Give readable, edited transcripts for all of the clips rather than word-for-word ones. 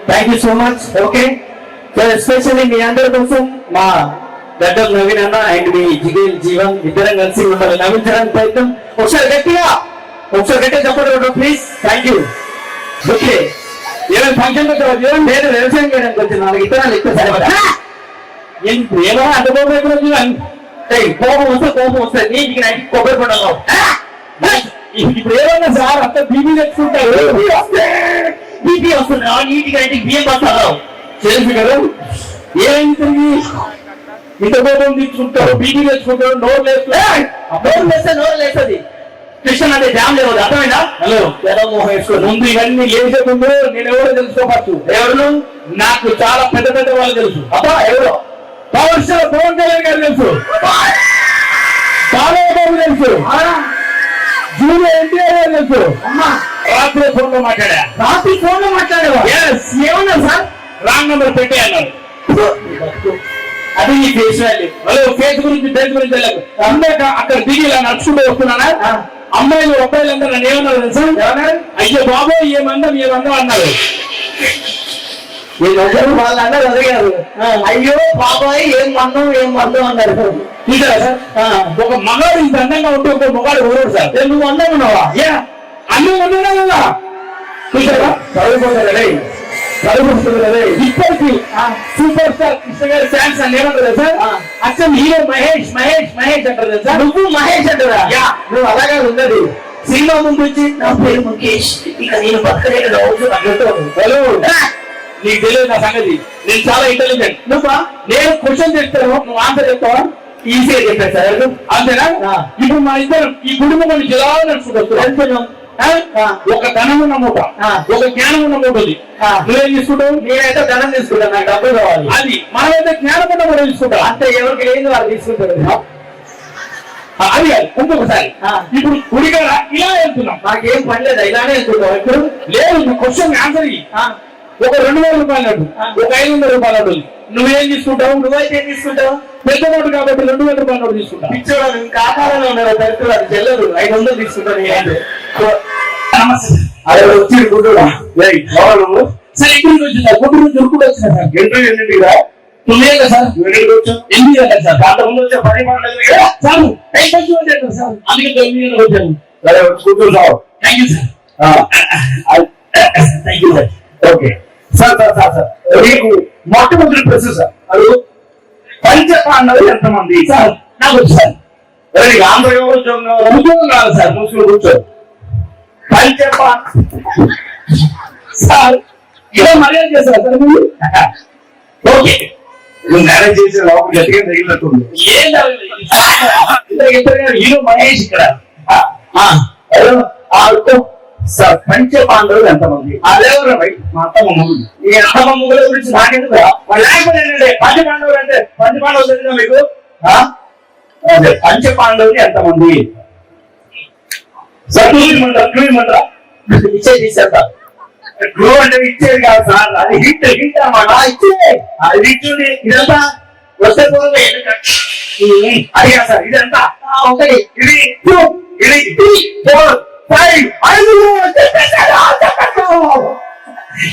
Thank you so much. Okay, especially మీ అందరి కోసం మా గడ్డం నవీన్ అన్న అండ్ మీ జిగేల్ జీవన్ ఇద్దరం కలిసి మిమ్మల్ని నవ్వించడానికి ప్రయత్నం. ఒకసారి గట్టిగా చెప్పండి ప్లీజ్. Thank you. ఓకే, ఏమైనా ఫంక్షన్ జీవన్ నేను వ్యవసాయం చేయడానికి వచ్చిన 4 ఇతరాలు ఎక్కువ సరిపడా ఏమో అంత కోపం ఎక్కడ జీవన్ కోపం వస్తే నీటికి నైట్ కొబ్బరి పండుగ ఇప్పుడు ఏమన్నా సార్ అంత బీపీ తెచ్చుకుంటారు. బీపీ వస్తుంది నీటికి నైట్కి బియ్యం పడతారు తెలుసు కదా. ఏమైంది ఇంత కోపం తీసుకుంటారు, బీపీ తెచ్చుకుంటారు, నోరు లేస్తుంది. కృష్ణ అంటే డ్యామ్ లేవు, అర్థమైనా? హలో మోహన్ వేసుకో. ముందు ఇవన్నీ లేచే ముందు నేను ఎవరో తెలుసుకోవచ్చు. ఎవరు? నాకు చాలా పెద్ద పెద్ద వాళ్ళు తెలుసు. అబ్బా ఎవరో పవన్ కళ్యాణ్ గారు తెలుసు, బాలయ్య తెలుసు, జూనియర్ ఎన్టీఆర్ గారు తెలుసు. రాత్రి ఫోన్ లో మాట్లాడా. ఏమన్నా సార్ రాంగ్ నెంబర్ పెట్టే అన్నారు. అది నీ ఫేస్ వాల్యూ. హలో ఫేస్ గురించి దేని గురించి వెళ్ళకు. అందాక అక్కడ దిగి ఇలా నడుచుకుంటూ వస్తున్నానా, అమ్మాయిలు అబ్బాయిలు అందరూ నన్ను ఏమన్నారు తెలుసా? అయ్యో బాబోయ్ ఏమందం అన్నారు. వాళ్ళు అన్నారు అడిగారు, అయ్యో బాబాయ్ ఏం మందం అన్నారు. చూసారా సార్, ఒక మగాడు ఇంత అందంగా ఉంటే ఒక మగాడు ఊరు సార్. నువ్వు అందంగా ఉన్నావా? అన్నం ఉన్నాడా కదా. చూసారా చదువుకుంటుంది కదా. ఇప్పటికి సూపర్ స్టార్ కృష్ణ గారి ఫ్యాన్స్ అని ఏమంటారు సార్? అసలు హీరో మహేష్ అంటారు సార్. నువ్వు మహేష్ అంటారా? నువ్వు అలాగే ఉన్నది. సినిమా ముందు వచ్చి నా పేరు ముఖేష్, ఇక నేను బతకలేదు హలో నీకు తెలియదు నా సంగతి. నేను చాలా ఇంటెలిజెంట్. నేను క్వశ్చన్ చెప్తాను, నువ్వు ఆన్సర్ చెప్తావా? ఈజీగా చెప్పాను సార్. అంతేనా? ఇప్పుడు మా ఇద్దరు ఈ కుటుంబం నుంచి ఎలా నడుచుకుంటారు? ఒక ధనం ఉన్న మూట, ఒక జ్ఞానం ఉన్న మూటది. నువ్వేం తీసుకుంటావు? నేనైతే ధనం తీసుకుంటాను, నాకు డబ్బులు కావాలి. అది మనమైతే జ్ఞానం ఉన్న మూట తీసుకుంటాం. అంటే ఎవరికి లేని వాళ్ళు తీసుకుంటారు. అది ఇంకొకసారి ఇప్పుడు గుడిగా ఇలా వెళ్తున్నాం, నాకేం పని లేదా, ఇలానే వెళ్తున్నాం. ఇప్పుడు లేదు క్వశ్చన్ ఆన్సర్ ఒక 2,000 రూపాయలు అడ్డు, ఒక 500 రూపాయలు అడ్డు. నువ్వేం తీసుకుంటావు? నువ్వైతే ఏం తీసుకుంటావు? పెద్ద నోటు కాబట్టి 2,000 రూపాయల నోటు తీసుకుంటావు. పిచ్చోడు ఇంకా ఆకారంలో ఉన్నారు, దళితులు అది చెల్లరు. 500 తీసుకుంటాను. అదే వచ్చి గుడ్డు సార్ ఎక్కడికి వచ్చిందా? గుడ్డు నుంచి ఉరుకుడు వచ్చిన సార్. ఎన్నింటిగా? 9 ఏళ్ళ సార్. 8 ఏళ్ళ సార్. అంత ముందు వచ్చే 10 మంది సార్. సార్ అందుకే 9 ఏళ్ళకి వచ్చాను. సరే కూర్చోండి. Thank you sir. Thank you sir. Okay sir మీకు మొట్టమొదటి ప్రశ్న సార్, అది పంచపాండవులు ఎంతమంది సార్? నాకు వచ్చి సార్ ఆంధ్ర ఉద్యోగం కాదు సార్. ముస్లిం కూర్చో. సార్ ఇలా మర్యాద చేస్తారు సార్ మీరు. ఓకే నువ్వు మేనేజ్ చేసే లోపల గట్టిగా తగిలినట్టుంది. ఏం హీరో మహేష్ ఇక్కడ సార్. పంచపాండవులు ఎంతమంది? అదేవరా మా అత్తమ్మ ముగ్గురు. ఈ అత్తమ్మ ముగ్గుల గురించి నాకెందుకు? పంచపాండవులు అంటే పంచపాండవులు తెలియదా మీకు? పంచపాండవులు ఎంతమంది సార్? క్లూమంటారా? ఇచ్చేది ఇచ్చేస్తా. క్లూ అంటే ఇచ్చేది కాదు సార్, అది హిట్ అన్నమాట. ఇచ్చే అది ఇచ్చింది. ఇదంతా వస్తే అడిగా సార్. ఇదంతా ఒకటి, ఇది 2, ఇది 3, 4, 5, 5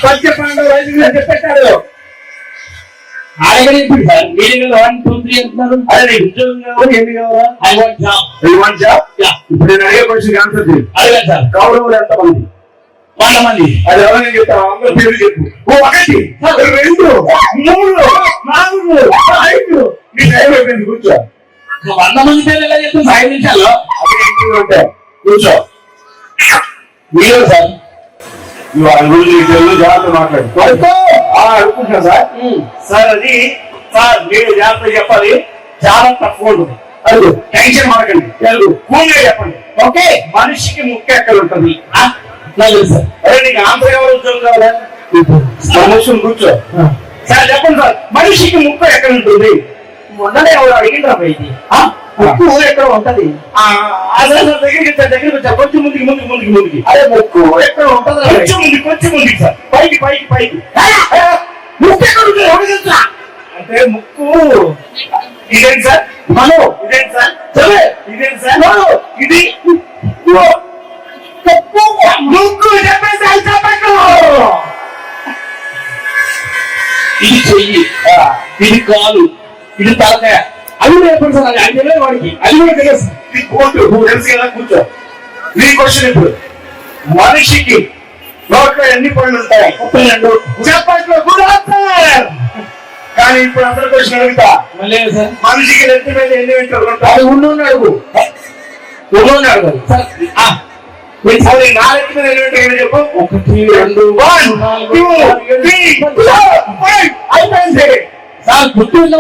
పంచపాండవులు 5 చెప్పేశాడు. అడగలేదు సార్. మీరు 1, 2, 3 అంటున్నారు. అదే ఉద్యోగం కావాలి, ఏమి కావాలా? I want job. ఇప్పుడు నేను అడిగే క్వశ్చన్ ఆన్సర్ చేయండి. అడగండి సార్. కౌరవులు ఎంతమంది? 100 మంది. అది ఎవరైనా చెప్తాను, అందరూ పేరు చెప్పు. 1, 2, 3, 4, 5 మీ టైం అయిపోయింది. కూర్చో. 100 మంది పేరు ఎలా చెప్తాను? 5 నిమిషాల్లో అదే కూర్చో. మీరు సార్ జాగ్రత్త మాట్లాడు. అనుకుంటున్నా సార్. సార్ అది సార్ మీరు జాగ్రత్త చెప్పాలి, చాలా తక్కువ ఉంటుంది. అది టెన్షన్ మాకండి, కూల్గా చెప్పండి. ఓకే మనిషికి ముఖ్య ఎక్కడ ఉంటుంది? సార్ అదే నీకు ఆంధ్ర ఎవరు ఉద్యోగం కావాలా? మనుషులు కూర్చో. సార్ చెప్పండి సార్, మనిషికి ముఖ్య ఎక్కడ ఉంటుంది? మొన్ననే ఎవరు అడిగిండ్రా ఇది ముక్కు ఎక్కడ ఉంటది? దగ్గర కొంచెం ముందుకి. అదే ముక్కు ఎక్కడ ఉంటది? కొంచెం ముందుకి సార్. పైకి ముక్కు ఎక్కడ అంటే ముక్కు ఇదేంటి సార్? మనం ఇదేంటి సార్? సరే ఇదేంటి సార్? ఇది ముక్కు చెప్పేసి ఇది చెయ్యి, ఇది కాలు, ఇది తలకాయ, అది కూడా చెప్పండి సార్. అది తెలియదు వాడికి, అది కూడా తెలుసు. ఇది కోటు, నువ్వు తెలుసు కదా, కూర్చో. నీ క్వశ్చన్ ఇప్పుడు, మనిషికి నోట్లో ఎన్ని పళ్ళు ఉంటాయి? 32. చెప్పట్లో గుడ్ ఆన్సర్. కానీ ఇప్పుడు అసలు క్వశ్చన్ అడుగుతా, మళ్ళీ సార్ మనిషికి నెత్తి మీద ఎన్ని వెంట్రుకలు ఉంటాయి? అది ఉన్నోడు అడుగు సార్. అది నా నెత్తి మీద ఎన్ని వెంట్రుకలు చెప్పు. 1, 2, 1, 2, 3, 4, 5 అయిపోయింది. సార్ గుర్తు ఎలా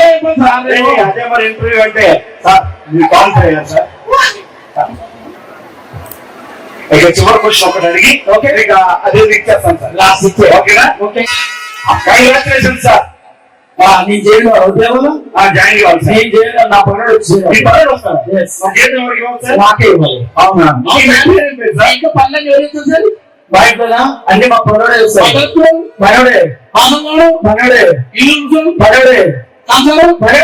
అయిపోయింది సార్? అదే మరి ఇంటర్వ్యూ అంటే సార్ మీరు కాల్ చేయాలి సార్. ఇక చివరి క్వశ్చన్ ఒకటి అడిగి ఓకే ఇక అదే ఇచ్చేస్తాను సార్. లాస్ట్ ఇచ్చే ఓకేనా? ఓకే. Congratulation sir. నేను జైలు ఉద్యోగం జాయిన్ కావాలి సార్. నేను జైలు నా పనులు మీ పనులు వస్తాను. జీతం ఎవరికి ఇవ్వాలి సార్? నాకే ఇవ్వాలి. అవునా? మీ మ్యాటర్ ఏం పేరు సార్? ఇంకా పనులు ఎవరైతే సార్ బయట అన్ని మా పనుడే పనుడే ఆసంగాడు పనుడే ఇల్లు పనుడే సంసారం పనుడే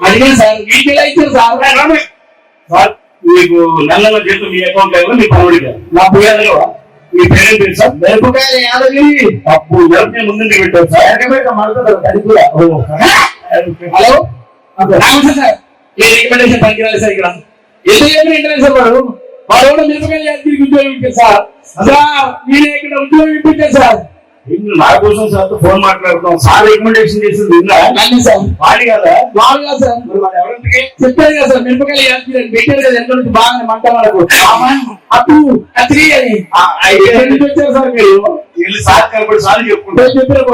అడిగాను సార్. మీకు ఎలా ఇచ్చారు సార్? సార్ మీకు నెలలో జీతం మీ అకౌంట్ లో మీ పనుడిగా నా పేరు మీ పేరేం పేరు సార్? మిరపకాయలు యాదగిరి అప్పు మిరపకాయ ముందు పెట్టారు సార్. ఎనకబెట్ట మడతారు అది కూడా. హలో రామకృష్ణ సార్, ఏ రికమెండేషన్ పనికిరాలి సార్. ఇక్కడ ఎందుకు ఏమి ఇంటర్నెట్ సార్ వాడు కూడా మిరపకాయలు యాదగిరికి ఉద్యోగం ఇప్పారు సార్. సార్ మీరే ఇక్కడ ఉద్యోగం ఇప్పించారు సార్. నా కోసం సార్ ఫోన్ మాట్లాడుతాం. సార్ రికమెండేషన్ చేసింది నన్ను సార్ వాడి కదా బాగా సార్. ఎవరింటికి చెప్పారు కదా సార్ మిరపకాయలు యాదగిరి పెట్టారు కదా. ఎంత నుంచి బాగా మంట మనకు అటు 3 అని వచ్చారు సార్. మీరు సార్ కనపడి సార్ చెప్పుకుంటారు చెప్పారు